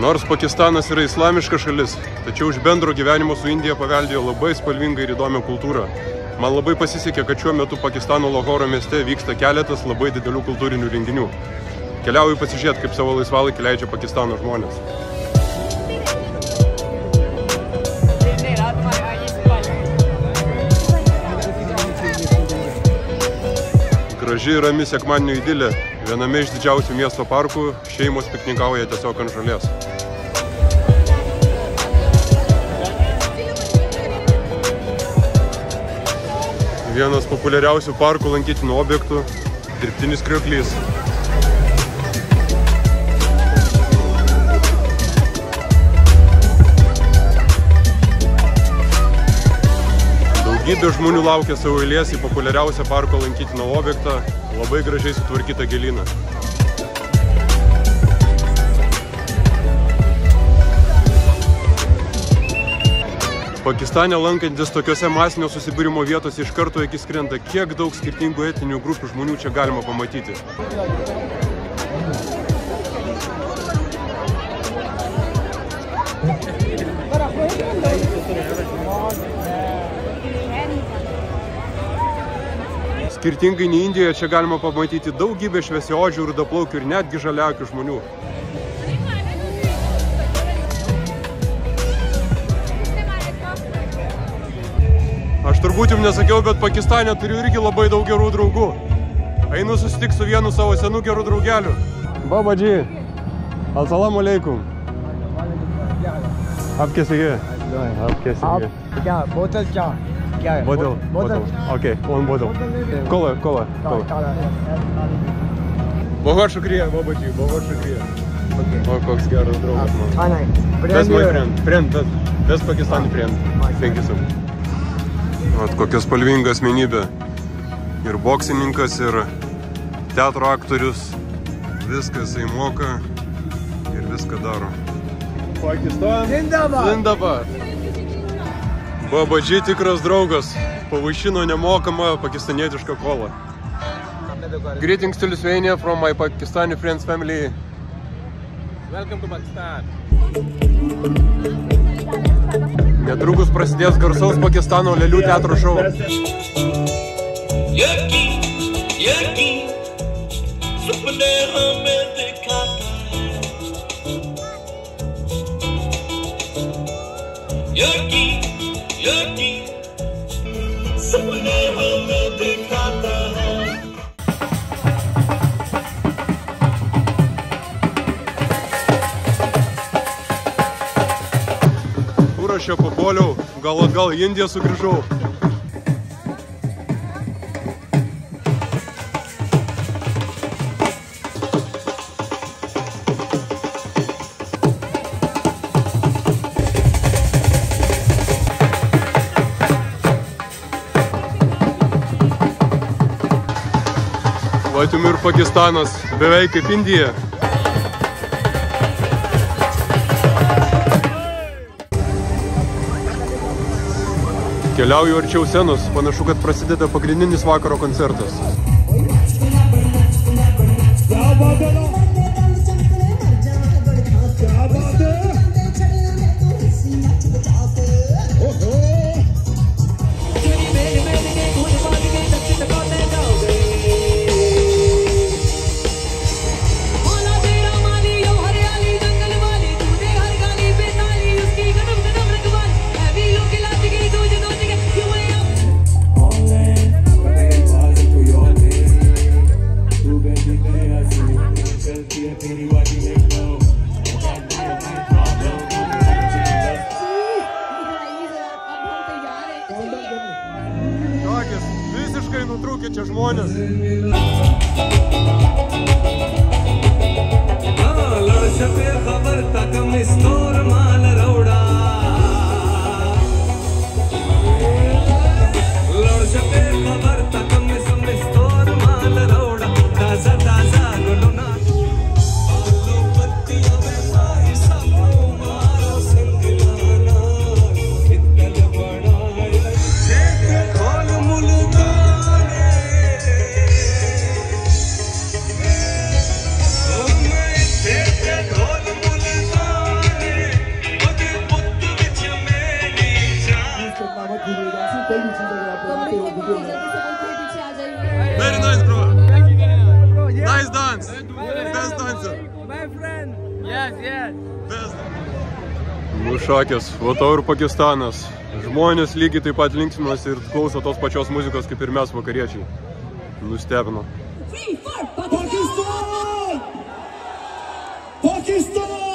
Nors Pakistanas yra islamiška šalis, tačiau iš bendro gyvenimo su Indija paveldėjo labai spalvingą ir įdomią kultūrą. Man labai pasisekė, kad šiuo metu Pakistano Lahoro mieste vyksta keletas labai didelių kultūrinių renginių. Keliauju pasižiūrėti, kaip savo laisvalaikį leidžia Pakistano žmonės. Graži ir rami sekmadienio idilė. Viename iš didžiausių miesto parkų šeimos piknikauja tiesiog ant žolės. Vienas populiariausių parkų lankytinų objektų – dirbtinis krioklys. Daugybė žmonių laukia savo eilės į populiariausią parko lankytiną objektą – labai gražiai sutvarkytą gėlyną. Pakistane lankantis tokiuose masinio susibūrimo vietose iš karto akis krenta, kiek daug skirtingų etninių grupių žmonių čia galima pamatyti. Skirtingai nei Indijoje, čia galima pamatyti daugybę šviesiaodžių, rudaplaukių ir netgi žaliaakių žmonių. Aš turbūt jums nesakiau, bet Pakistane turiu irgi labai daug gerų draugų. Einu susitikti su vienu savo senu gerų draugeliu. Babadži, assalamu alaikum. Aap kaise hai? Aap kaise hai? क्या बोतल क्या क्या है बोतल okay one bottle cola बहुत शुक्रिया बाबाजी बहुत शुक्रिया o koks geras draugas man that's my friend that's Pakistani friend thank you so much. Vat kokia spalvinga asmenybė, ir boksininkas, ir teatro aktorius, viską jisai moka ir viską daro. Pakistan, Zindabad! Babadži tikras draugas, pavaišino nemokamą pakistanietišką kolą. Greetings to Lithuania from my Pakistani friends family. Welcome to Pakistan. Netrukus prasidės garsaus Pakistano lėlių teatro šou. Aš čia papuoliau, gal atgal į Indiją sugrįžau. Vat jums ir Pakistanas, beveik kaip Indija. Keliauju arčiau scenos, panašu, kad prasideda pagrindinis vakaro koncertas. Visiškai nutrūkė čia žmonės. Very nice, bro. Nice dance. Best dancer. My friend. Yes, yes. Best. Nušakęs, va tau ir Pakistanas. Žmonės lygiai taip pat linksminasi ir klauso tos pačios muzikos kaip ir mes vakariečiai. Nustebino. Pakistan! Pakistan!